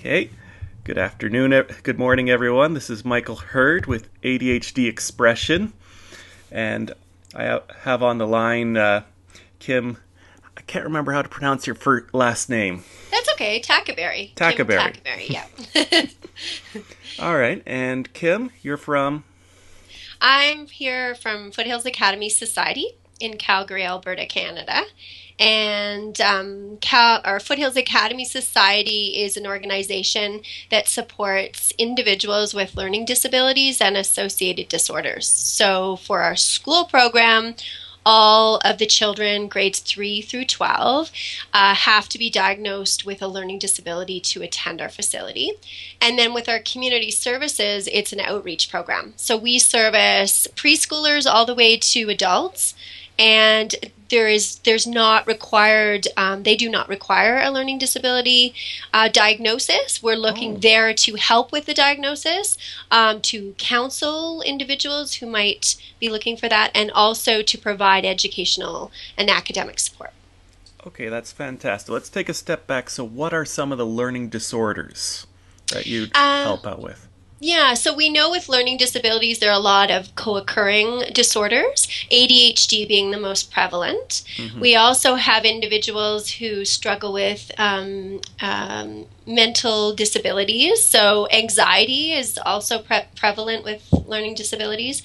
Okay. Good afternoon, good morning, everyone. This is Michael Hurd with ADHD Expression, and I have on the line Kim. I can't remember how to pronounce your last name. That's okay. Tackaberry. Tackaberry. Kim Tackaberry, yeah. All right. And Kim, you're from? I'm here from Foothills Academy Society in Calgary, Alberta, Canada. And our Foothills Academy Society is an organization that supports individuals with learning disabilities and associated disorders. So for our school program, all of the children grades 3 through 12 have to be diagnosed with a learning disability to attend our facility. And then with our community services, it's an outreach program. So we service preschoolers all the way to adults, and there's not required, they do not require a learning disability diagnosis. We're looking there to help with the diagnosis, to counsel individuals who might be looking for that, and also to provide educational and academic support. Okay, that's fantastic. Let's take a step back. So what are some of the learning disorders that you help out with? Yeah, so we know with learning disabilities there are a lot of co-occurring disorders, ADHD being the most prevalent. Mm-hmm. We also have individuals who struggle with mental disabilities, so anxiety is also prevalent with learning disabilities.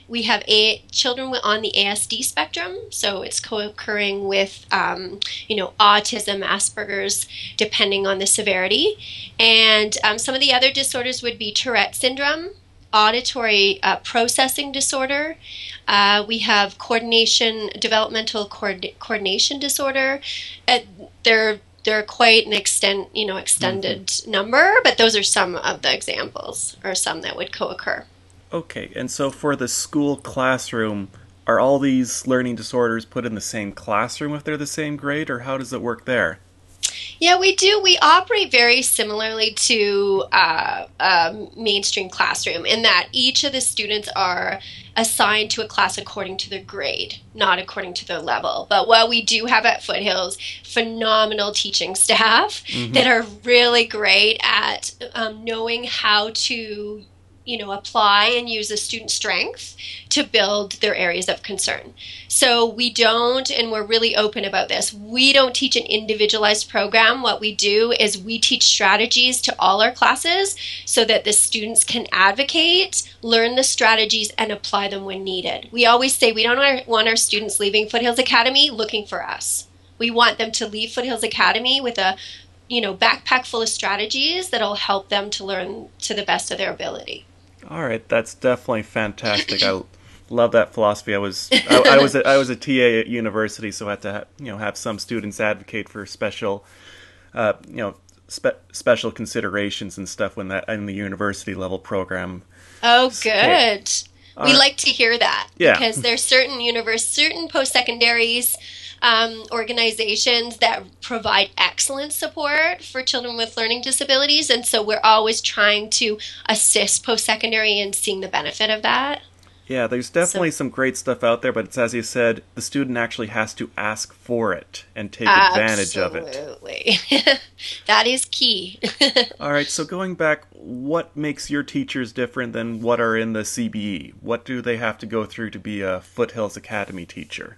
We have children on the ASD spectrum, so it's co-occurring with, autism, Asperger's, depending on the severity. And some of the other disorders would be Tourette syndrome, auditory processing disorder. We have developmental coordination disorder. They're quite an extended number, but those are some of the examples, or some that would co-occur. Okay, and so for the school classroom, are all these learning disorders put in the same classroom if they're the same grade, or how does it work there? Yeah, we do. We operate very similarly to a mainstream classroom in that each of the students are assigned to a class according to their grade, not according to their level. But what we do have at Foothills, phenomenal teaching staff that are really great at knowing how to apply and use a student's strength to build their areas of concern. So we don't, and we're really open about this, we don't teach an individualized program. What we do is we teach strategies to all our classes so that the students can advocate, learn the strategies, and apply them when needed. We always say we don't want our students leaving Foothills Academy looking for us. We want them to leave Foothills Academy with a backpack full of strategies that'll help them to learn to the best of their ability. All right, that's definitely fantastic. I love that philosophy. I was a TA at university, so I had to have some students advocate for special special considerations and stuff when that in the university level program. Oh, good. We like to hear that, yeah, because there's certain post-secondaries organizations that provide excellent support for children with learning disabilities, and so we're always trying to assist post-secondary in seeing the benefit of that. Yeah, there's definitely some great stuff out there, but it's, as you said, the student actually has to ask for it and take advantage of it. Absolutely. That is key. All right, so going back, what makes your teachers different than what are in the CBE? What do they have to go through to be a Foothills Academy teacher?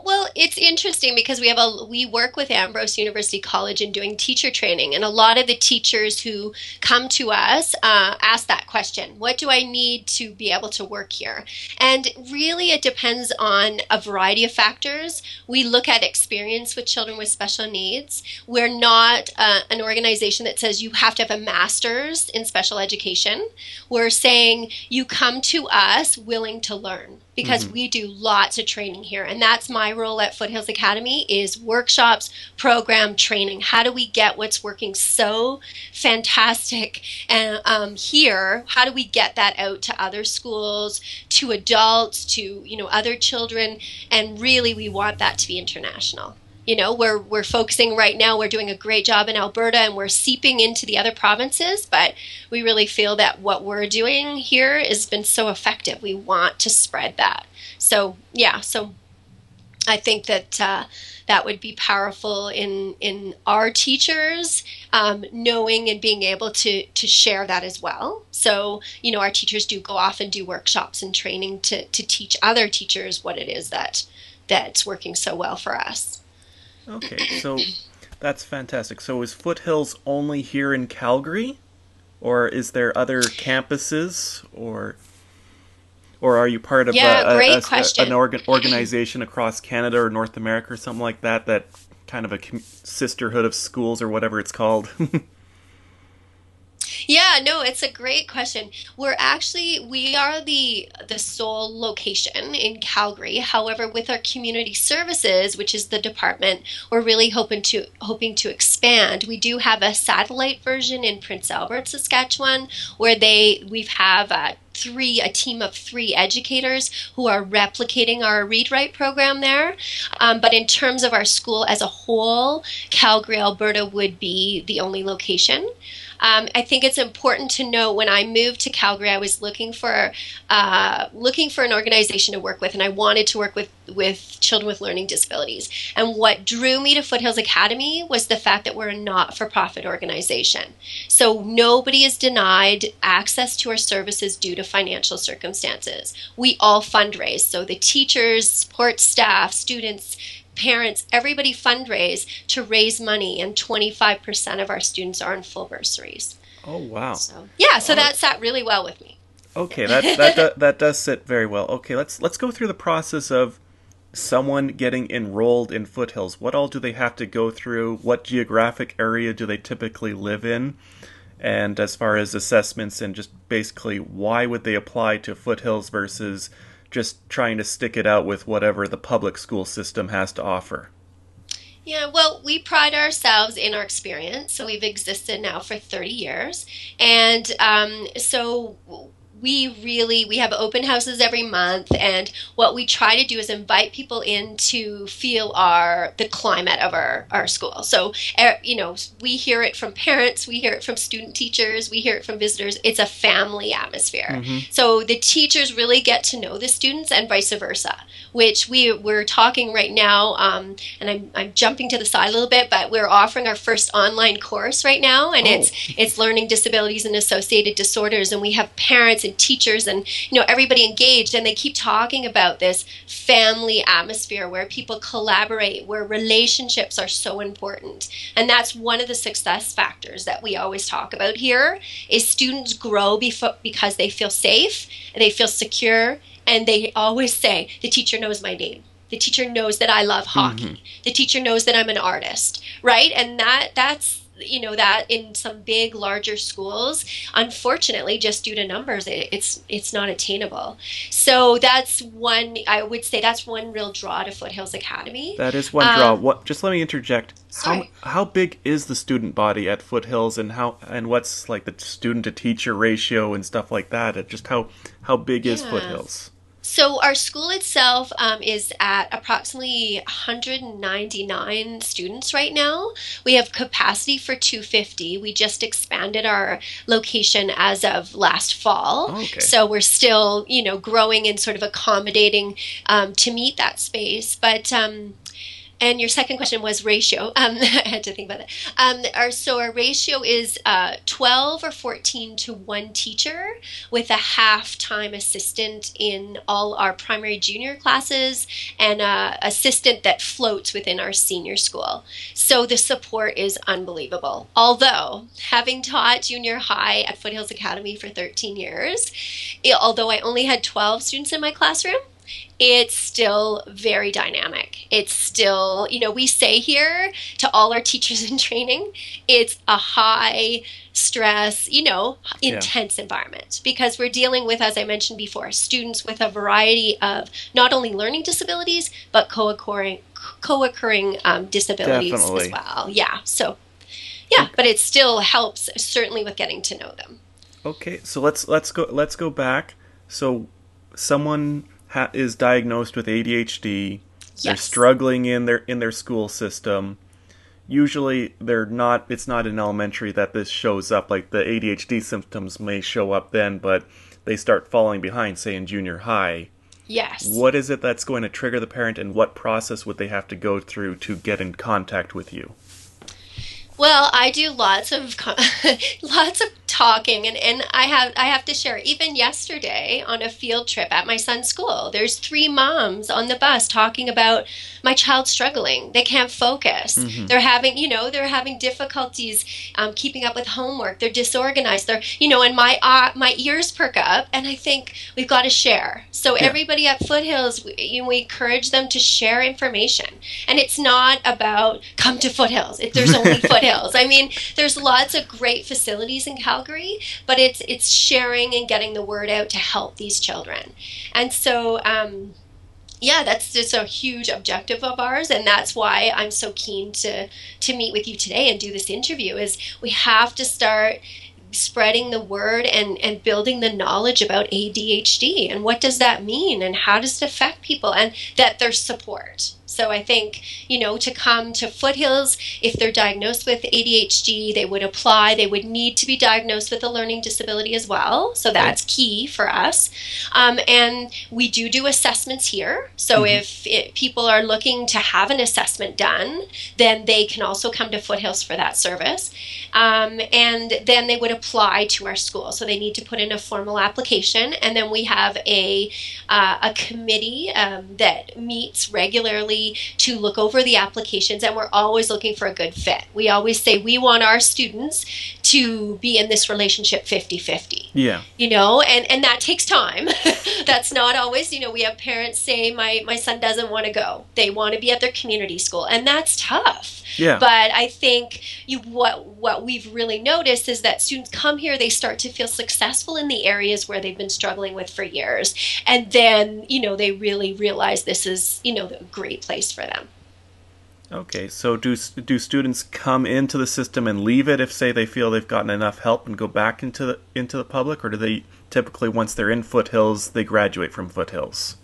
Well, it's interesting because we work with Ambrose University College in doing teacher training, and a lot of the teachers who come to us ask that question: what do I need to be able to work here? And really it depends on a variety of factors. We look at experience with children with special needs. We're not an organization that says you have to have a master's in special education. We're saying you come to us willing to learn, because we do lots of training here. And that's my role at Foothills Academy, is workshops, program training. How do we get what's working so fantastic and here? How do we get that out to other schools, to adults, to other children? And really, we want that to be international. We're focusing right now, we're doing a great job in Alberta and we're seeping into the other provinces, but we really feel that what we're doing here has been so effective. We want to spread that. So, yeah, I think that that would be powerful in our teachers, knowing and being able to share that as well. So, our teachers do go off and do workshops and training to teach other teachers what it is that's working so well for us. Okay, so that's fantastic. So is Foothills only here in Calgary, or is there other campuses, or are you part of Yeah, great an question. organization across Canada or North America or something like that, that kind of a sisterhood of schools or whatever it's called? Yeah, no, it's a great question. We are the sole location in Calgary. However, with our community services, which is the department, we're really hoping to expand. We do have a satellite version in Prince Albert, Saskatchewan, where we've have a team of 3 educators who are replicating our read write program there. But in terms of our school as a whole, Calgary, Alberta would be the only location. I think it's important to know when I moved to Calgary, I was looking for an organization to work with, and I wanted to work with children with learning disabilities. And what drew me to Foothills Academy was the fact that we're a not-for-profit organization. So nobody is denied access to our services due to financial circumstances. We all fundraise. So the teachers, support staff, students, parents, everybody fundraise to raise money, and 25% of our students are in full bursaries. Oh, wow. So yeah, so Oh, that sat really well with me. okay, that does sit very well. Okay, let's go through the process of someone getting enrolled in Foothills. What all do they have to go through? What geographic area do they typically live in? And as far as assessments, and just basically why would they apply to Foothills versus just trying to stick it out with whatever the public school system has to offer? Yeah, well, we pride ourselves in our experience. So we've existed now for 30 years. And so we have open houses every month, and what we try to do is invite people in to feel the climate of our school. So we hear it from parents, we hear it from student teachers, we hear it from visitors. It's a family atmosphere. Mm-hmm. So the teachers really get to know the students, and vice versa, which we're talking right now, and I'm jumping to the side a little bit, but we're offering our first online course right now, and Oh, it's learning disabilities and associated disorders, and we have parents and teachers and everybody engaged, and they keep talking about this family atmosphere where people collaborate, where relationships are so important. And that's one of the success factors that we always talk about here is students grow because they feel safe, they feel secure, and they always say the teacher knows my name. The teacher knows that I love hockey. mm-hmm. The teacher knows that I'm an artist, right? And that's that in some big larger schools, unfortunately, just due to numbers, it's not attainable. So I would say that's one real draw to Foothills Academy. That is one draw. What? Just let me interject. Sorry. How big is the student body at Foothills, and what's like the student to teacher ratio and stuff like that? Just how big is Yeah. Foothills? So our school itself is at approximately 199 students right now. We have capacity for 250. We just expanded our location as of last fall. Oh, okay. So we're still, growing and sort of accommodating to meet that space. But and your second question was ratio. I had to think about that. Our ratio is 12 or 14 to 1 teacher, with a half-time assistant in all our primary junior classes, and an assistant that floats within our senior school. So the support is unbelievable. Although, having taught junior high at Foothills Academy for 13 years, although I only had 12 students in my classroom, it's still very dynamic. It's still, we say here to all our teachers in training, it's a high stress, intense environment, because we're dealing with, as I mentioned before, students with a variety of not only learning disabilities, but co-occurring disabilities Definitely. as well. Yeah. So, yeah, but it still helps certainly with getting to know them. Okay, so let's go back. So someone is diagnosed with ADHD. They're Yes. struggling in their school system. Usually, it's not in elementary that this shows up. Like the ADHD symptoms may show up then, but they start falling behind, say in junior high. Yes. What is it that's going to trigger the parent, and what process would they have to go through to get in contact with you? Well, I do lots of lots of talking, and I have to share. Even yesterday on a field trip at my son's school, there's three moms on the bus talking about my child struggling. They can't focus. Mm-hmm. They're having difficulties keeping up with homework. They're disorganized. And my ears perk up, and I think we've got to share. So Yeah. everybody at Foothills, we encourage them to share information, and it's not about come to Foothills. There's only Foothills. I mean, there's lots of great facilities in Calgary, but it's sharing and getting the word out to help these children. And so, yeah, that's just a huge objective of ours, and that's why I'm so keen to meet with you today and do this interview. Is we have to start spreading the word and building the knowledge about ADHD and what does that mean and how does it affect people, and that there's support. So I think, to come to Foothills, if they're diagnosed with ADHD, they would apply. They would need to be diagnosed with a learning disability as well. So that's key for us. And we do assessments here. So if people are looking to have an assessment done, then they can also come to Foothills for that service. And then they would apply to our school. So they need to put in a formal application. And then we have a committee that meets regularly to look over the applications, and we're always looking for a good fit. We always say we want our students to be in this relationship 50-50. Yeah. And that takes time. That's not always, we have parents say, my son doesn't want to go. They want to be at their community school, and that's tough. Yeah. But I think what we've really noticed is that students come here, they start to feel successful in the areas where they've been struggling with for years. And then, they really realize this is, a great place for them. Okay, so do students come into the system and leave it if, say, they feel they've gotten enough help and go back into the public, or do they typically, once they're in Foothills, they graduate from Foothills?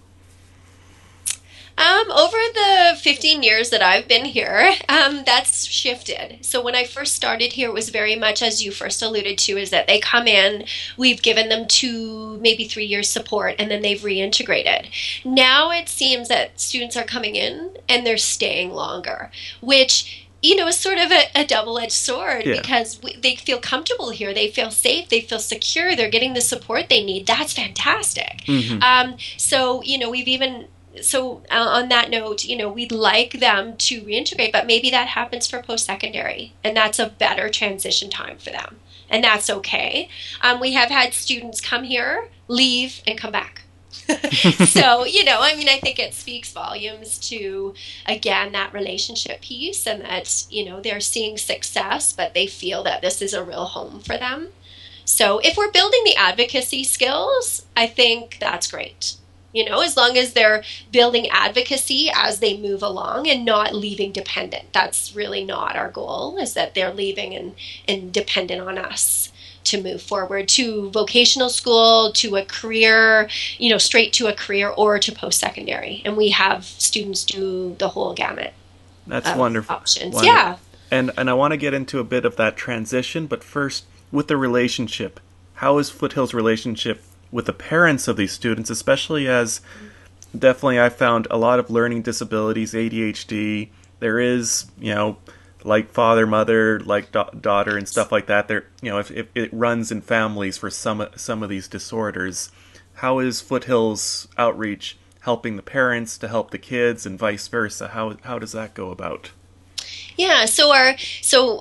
Over the 15 years that I've been here, that's shifted. So when I first started here, it was very much, as you first alluded to, is that they come in, we've given them 2, maybe 3 years support, and then they've reintegrated. Now it seems that students are coming in and they're staying longer, which is sort of a double-edged sword, because they feel comfortable here. They feel safe. They feel secure. They're getting the support they need. That's fantastic. Mm-hmm. So, we've even... So on that note, we'd like them to reintegrate, but maybe that happens for post-secondary, and that's a better transition time for them, and that's okay. We have had students come here, leave, and come back. So, I think it speaks volumes to, again, that relationship piece, and that, they're seeing success, but they feel that this is a real home for them. So if we're building the advocacy skills, I think that's great. As long as they're building advocacy as they move along and not leaving dependent. That's really not our goal, is that they're leaving and dependent on us to move forward to vocational school, to a career, straight to a career, or to post-secondary. And we have students do the whole gamut. That's wonderful. Options. Wonderful. Yeah. And I want to get into a bit of that transition, but first, with the relationship, how is Foothills' relationship with the parents of these students, especially as definitely I found a lot of learning disabilities, ADHD, there is, like father, mother, like daughter and stuff like that. There, if it runs in families for some of these disorders, how is Foothills outreach helping the parents to help the kids and vice versa? How does that go about? Yeah, so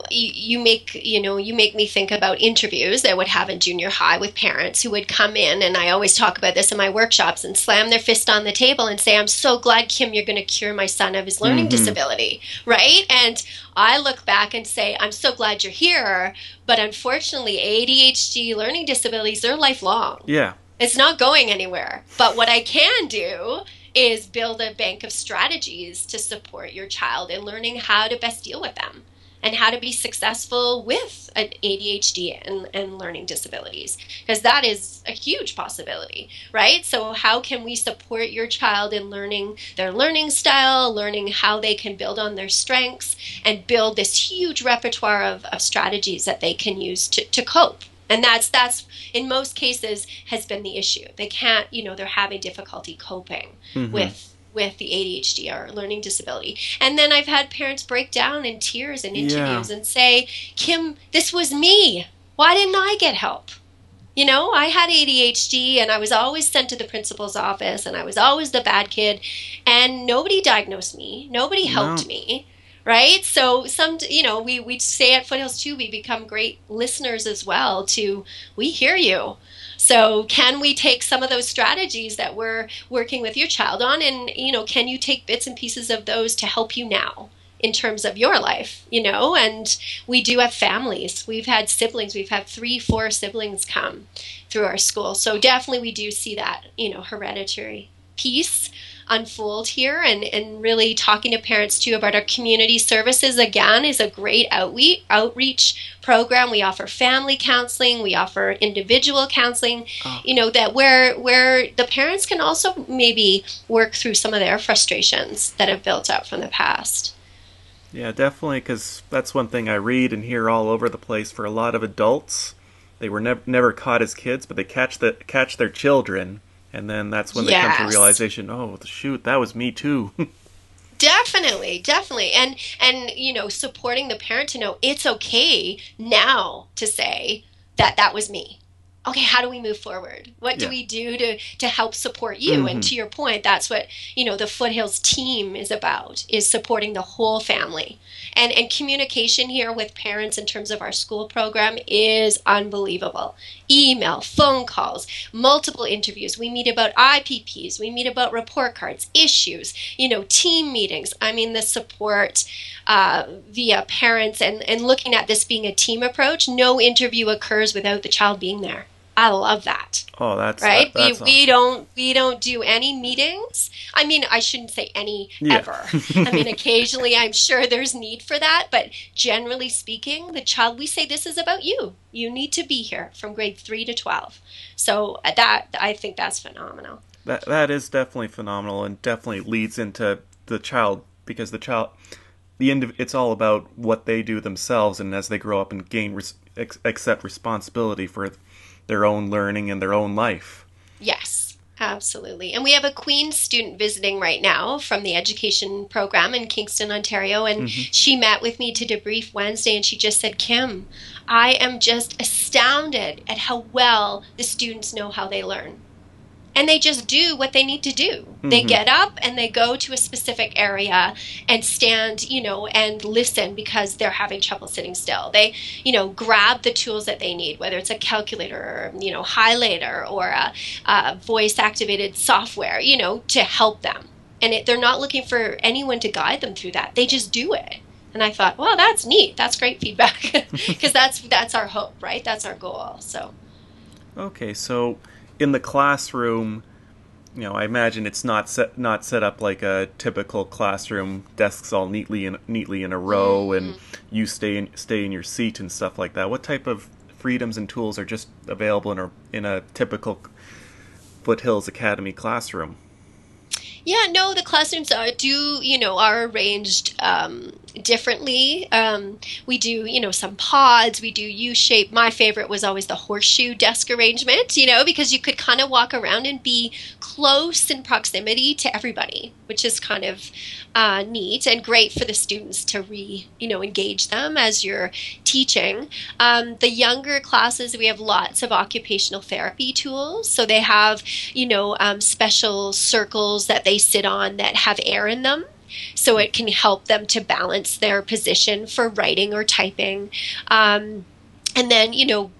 you make me think about interviews that I would have in junior high with parents who would come in, and I always talk about this in my workshops, and slam their fist on the table and say, "I'm so glad, Kim, you're going to cure my son of his learning disability," right? And I look back and say, "I'm so glad you're here, but unfortunately, ADHD learning disabilities, they're lifelong. Yeah, it's not going anywhere. But what I can do is build a bank of strategies to support your child in learning how to best deal with them and how to be successful with an ADHD and learning disabilities, because that is a huge possibility, right? So how can we support your child in learning their learning style, learning how they can build on their strengths, and build this huge repertoire of strategies that they can use to cope And that's in most cases has been the issue. They can't, they're having difficulty coping Mm-hmm. with the ADHD or learning disability. And then I've had parents break down in tears in Yeah. interviews and say, Kim, this was me. Why didn't I get help? I had ADHD and I was always sent to the principal's office and I was always the bad kid and nobody diagnosed me. Nobody helped No. me. Right. So we say at Foothills too, we become great listeners as well we hear you. So can we take some of those strategies that we're working with your child on and, can you take bits and pieces of those to help you now? In terms of your life, and we do have families. We've had siblings. We've had 3-4 siblings come through our school. So definitely we do see that, hereditary piece unfold here and really talking to parents too about our community services again is a great outreach program. We offer family counseling, we offer individual counseling, Oh. that where the parents can also maybe work through some of their frustrations that have built up from the past. Yeah, definitely, because that's one thing I read and hear all over the place. For a lot of adults, they were never caught as kids, but they catch their children, and then that's when they come to Yes. realization, oh, shoot, that was me too. Definitely, definitely. And supporting the parent to know it's okay now to say that that was me. Okay, how do we move forward? What do Yeah. we do to help support you? And Mm-hmm. to your point, that's what, the Foothills team is about, is supporting the whole family. And communication here with parents in terms of our school program is unbelievable. Email, phone calls, multiple interviews. We meet about IPPs, we meet about report cards, issues, team meetings. I mean, the support via parents and looking at this being a team approach. No interview occurs without the child being there. I love that. Oh, that's Right? that's We awesome. don't do any meetings. I mean, I shouldn't say any Yeah. ever. I mean, occasionally I'm sure there's need for that, but generally speaking, the child, we say this is about you. You need to be here from grade 3 to 12. So that I think that's phenomenal. That is definitely phenomenal, and definitely leads into the child, because it's all about what they do themselves, and as they grow up and accept responsibility for their own learning and their own life. Yes, absolutely. And we have a Queen's student visiting right now from the education program in Kingston, Ontario. And Mm-hmm. she met with me to debrief Wednesday and she just said, Kim, I am just astounded at how well the students know how they learn. And they just do what they need to do. They Mm-hmm. get up and they go to a specific area and stand, and listen because they're having trouble sitting still. They, grab the tools that they need, whether it's a calculator or, highlighter or a voice activated software, to help them. And they're not looking for anyone to guide them through that. They just do it. And I thought, well, that's neat. That's great feedback because that's our hope, right? That's our goal. So. Okay, so in the classroom, I imagine it's not set up like a typical classroom, desks all neatly in a row, and you stay in your seat and stuff like that. What type of freedoms and tools are just available in a typical Foothills Academy classroom? Yeah, no, the classrooms are arranged differently. We do, some pods. We do U-shape. My favorite was always the horseshoe desk arrangement, because you could kind of walk around and be close in proximity to everybody, which is kind of neat and great for the students to engage them as you're teaching. The younger classes, we have lots of occupational therapy tools. So they have, special circles that they sit on that have air in them. So it can help them to balance their position for writing or typing. And then,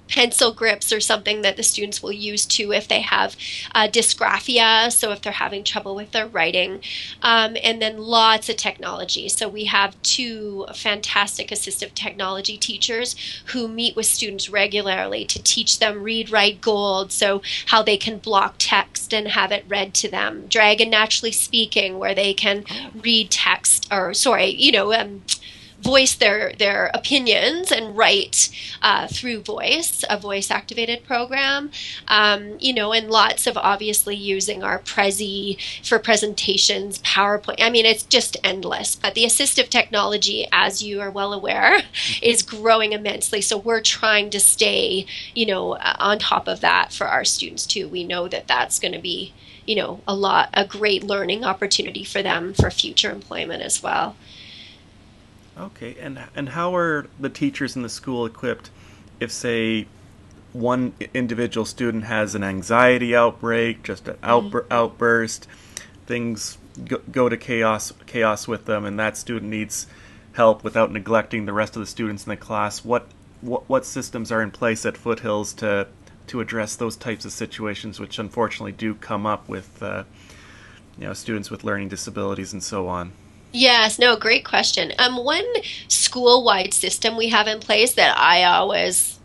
pencil grips are something that the students will use too if they have dysgraphia, so if they're having trouble with their writing. And then lots of technology. So we have 2 fantastic assistive technology teachers who meet with students regularly to teach them read, write, gold, so how they can block text and have it read to them. Dragon Naturally Speaking, where they can read text, or sorry, voice their opinions and write through voice, a voice activated program, and lots of obviously using our Prezi for presentations, PowerPoint. I mean, it's just endless. But the assistive technology, as you are well aware, is growing immensely. So we're trying to stay, on top of that for our students too. We know that that's going to be, a great learning opportunity for them for future employment as well. Okay, and how are the teachers in the school equipped if, say, one individual student has an anxiety outbreak, just an outburst, things go to chaos with them, and that student needs help without neglecting the rest of the students in the class? What systems are in place at Foothills to address those types of situations, which unfortunately do come up with students with learning disabilities and so on? Yes, no, great question. One school-wide system we have in place that I always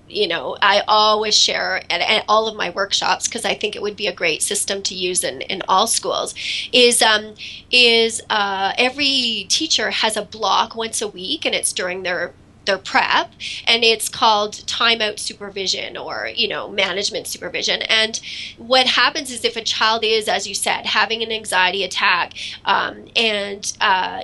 share at all of my workshops, because I think it would be a great system to use in all schools, is every teacher has a block once a week, and it's during their prep, and it's called timeout supervision, or management supervision. And what happens is, if a child is, as you said, having an anxiety attack and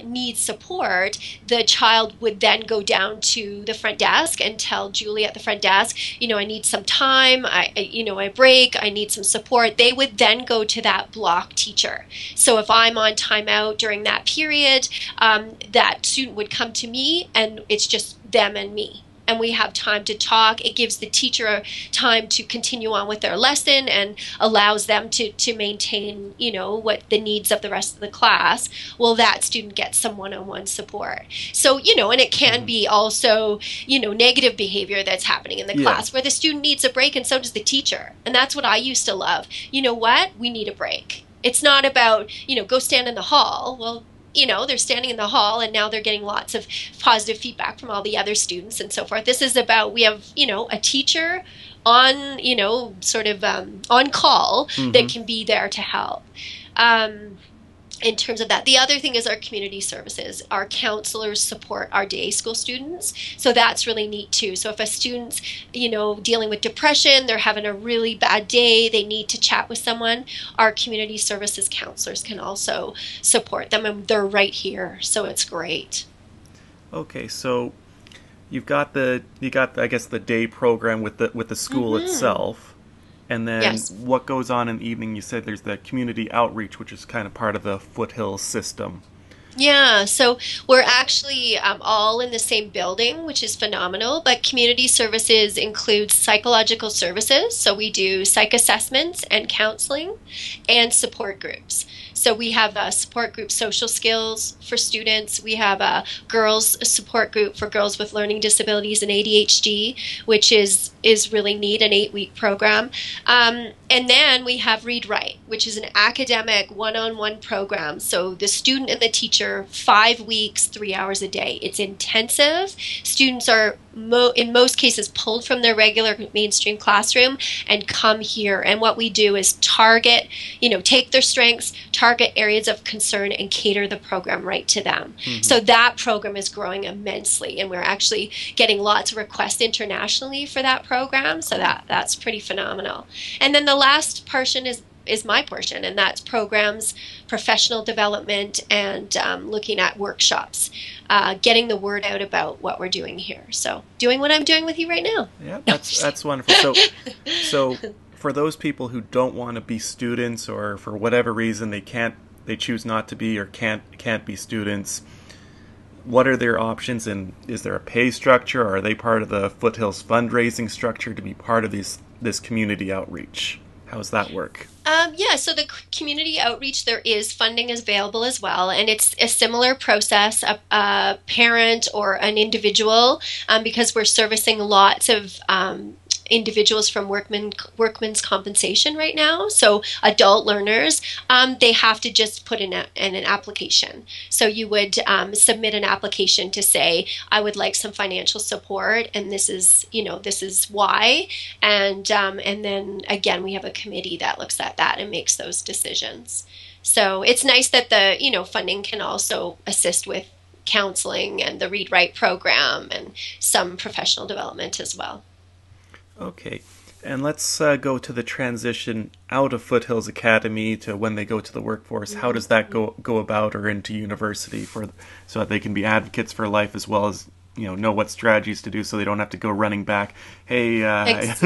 needs support, the child would then go down to the front desk and tell Julie at the front desk, I need some time, I break, I need some support. They would then go to that block teacher. So if I'm on timeout during that period, that student would come to me, and it's just them and me, and we have time to talk. It gives the teacher time to continue on with their lesson and allows them to maintain, what the needs of the rest of the class. Well, that student gets some one-on-one support. So, and it can be also, negative behavior that's happening in the class where the student needs a break, and so does the teacher. And that's what I used to love. You know what? We need a break. It's not about, go stand in the hall. Well, they're standing in the hall, and now they're getting lots of positive feedback from all the other students and so forth. This is about, we have, a teacher on, sort of on call that can be there to help. In terms of that, the other thing is our community services. Our counselors support our day school students, so that's really neat too. So if a student's, dealing with depression, they're having a really bad day, they need to chat with someone, our community services counselors can also support them, and they're right here, so it's great. Okay, so you got I guess the day program with the school itself. And then what goes on in the evening? You said there's the community outreach, which is kind of part of the Foothills system. Yeah, so we're actually all in the same building, which is phenomenal. But community services includes psychological services. So we do psych assessments and counseling and support groups. So we have a support group, social skills for students. We have a girls support group for girls with learning disabilities and ADHD, which is really neat, an 8-week program. And then we have Read Write, which is an academic one-on-one program. So the student and the teacher, 5 weeks, 3 hours a day. It's intensive. Students are in most cases pulled from their regular mainstream classroom and come here. And what we do is target, take their strengths, target areas of concern, and cater the program right to them. So that program is growing immensely, and we're actually getting lots of requests internationally for that program. So that's pretty phenomenal. And then the last portion is my portion, and that's programs, professional development, and looking at workshops, getting the word out about what we're doing here. So doing what I'm doing with you right now. Yeah, that's wonderful. So for those people who don't want to be students, or for whatever reason they choose not to be or can't be students, what are their options, and is there a pay structure, or are they part of the Foothills fundraising structure to be part of this community outreach? How does that work? So the community outreach, there is funding available as well, and it's a similar process, a parent or an individual, because we're servicing lots of individuals from workman's compensation right now. So adult learners, they have to just put in an application. So you would submit an application to say, I would like some financial support, and this is why. And then again, we have a committee that looks at that and makes those decisions. So it's nice that the funding can also assist with counseling and the Read Write program and some professional development as well. Okay. And let's go to the transition out of Foothills Academy to when they go to the workforce. How does that go about, or into university, so that they can be advocates for life as well as know what strategies to do, so they don't have to go running back. Hey, help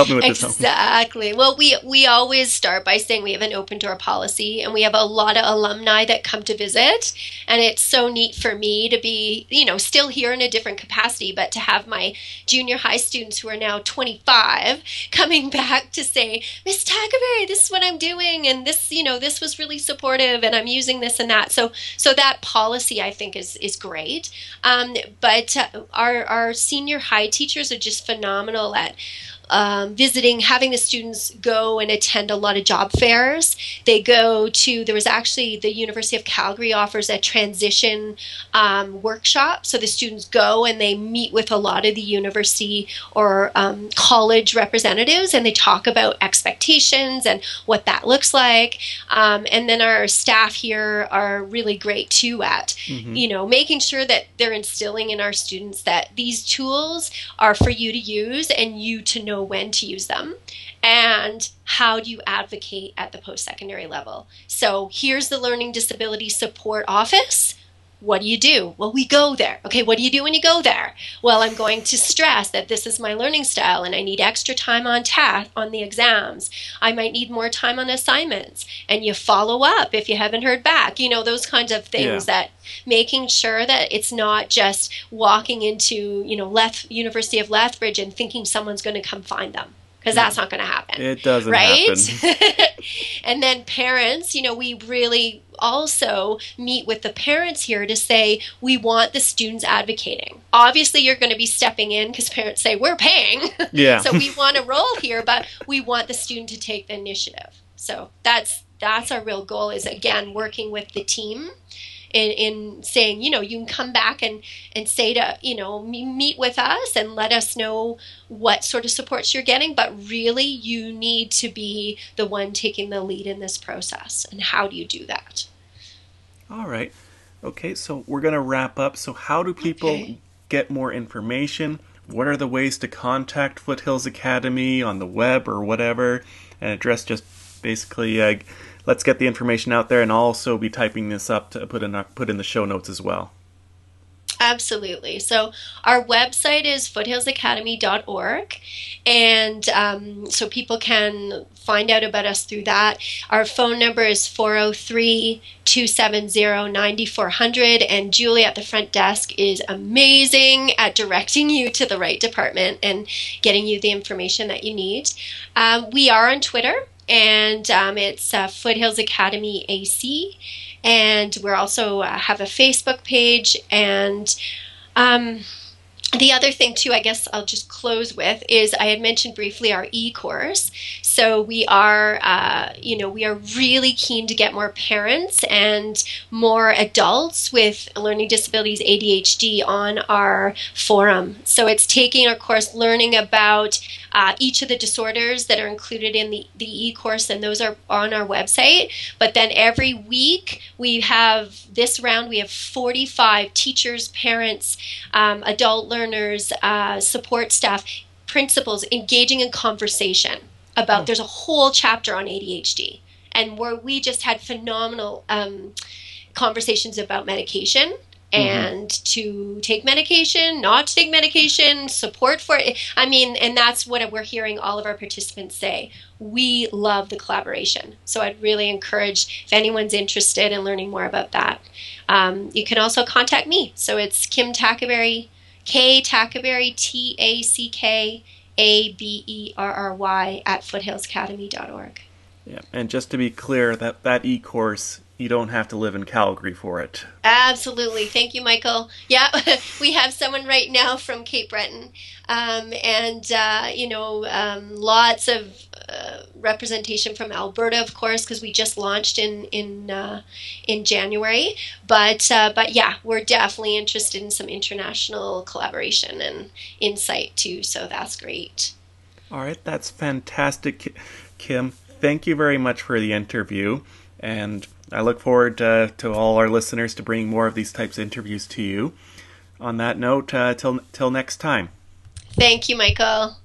me with this. Exactly. Well, we always start by saying we have an open door policy, and we have a lot of alumni that come to visit, and it's so neat for me to be, still here in a different capacity, but to have my junior high students who are now 25 coming back to say, Miss Tackaberry, this is what I'm doing, and this, this was really supportive, and I'm using this and that. So that policy, I think, is great. But our senior high teachers are just phenomenal at visiting, having the students go and attend a lot of job fairs. They go to, there was actually, the University of Calgary offers a transition workshop. So the students go and they meet with a lot of the university or college representatives, and they talk about expectations and what that looks like. And then our staff here are really great too at, making sure that they're instilling in our students that these tools are for you to use and you to know when to use them, and how do you advocate at the post-secondary level. So here's the Learning Disability Support Office. What do you do? Well, we go there. Okay, what do you do when you go there? Well, I'm going to stress that this is my learning style and I need extra time on the exams. I might need more time on assignments. And you follow up if you haven't heard back. Those kinds of things, that making sure that it's not just walking into, University of Lethbridge and thinking someone's going to come find them. Because that's not going to happen. It doesn't happen. And then parents, we really also meet with the parents here to say, we want the students advocating. Obviously, you're going to be stepping in because parents say, we're paying. Yeah. So we want a role here, but we want the student to take the initiative. So that's our real goal, is, again, working with the team in saying, you can come back and say to, meet with us and let us know what sort of supports you're getting, but really you need to be the one taking the lead in this process. And how do you do that? All right. Okay, so we're going to wrap up. So how do people get more information? What are the ways to contact Foothills Academy on the web or whatever? And address just basically... let's get the information out there, and I'll also be typing this up to put in the show notes as well. Absolutely. So our website is foothillsacademy.org, and so people can find out about us through that. Our phone number is 403-270-9400, and Julie at the front desk is amazing at directing you to the right department and getting you the information that you need. We are on Twitter. And it's Foothills Academy AC, and we're also have a Facebook page. And the other thing too, I guess I'll just close with, is I had mentioned briefly our e-course. So we are, we are really keen to get more parents and more adults with learning disabilities, ADHD, on our forum. So it's taking our course, learning about each of the disorders that are included in the e-course, and those are on our website. But then every week we have, this round, we have 45 teachers, parents, adult learners, support staff, principals engaging in conversation about, there's a whole chapter on ADHD, and where we just had phenomenal conversations about medication, and to take medication, not to take medication, support for it. I mean, and that's what we're hearing all of our participants say. We love the collaboration. So I'd really encourage, if anyone's interested in learning more about that, you can also contact me. So it's Kim Tackaberry, K Tackaberry, TACKABERRY at foothillsacademy.org. Yeah, and just to be clear, that e-course, you don't have to live in Calgary for it. Absolutely. Thank you, Michael. Yeah, we have someone right now from Cape Breton, and lots of representation from Alberta, of course, because we just launched in January. But yeah, we're definitely interested in some international collaboration and insight too. So that's great. All right, that's fantastic, Kim. Thank you very much for the interview. And I look forward to all our listeners to bring more of these types of interviews to you. On that note, till next time. Thank you, Michael.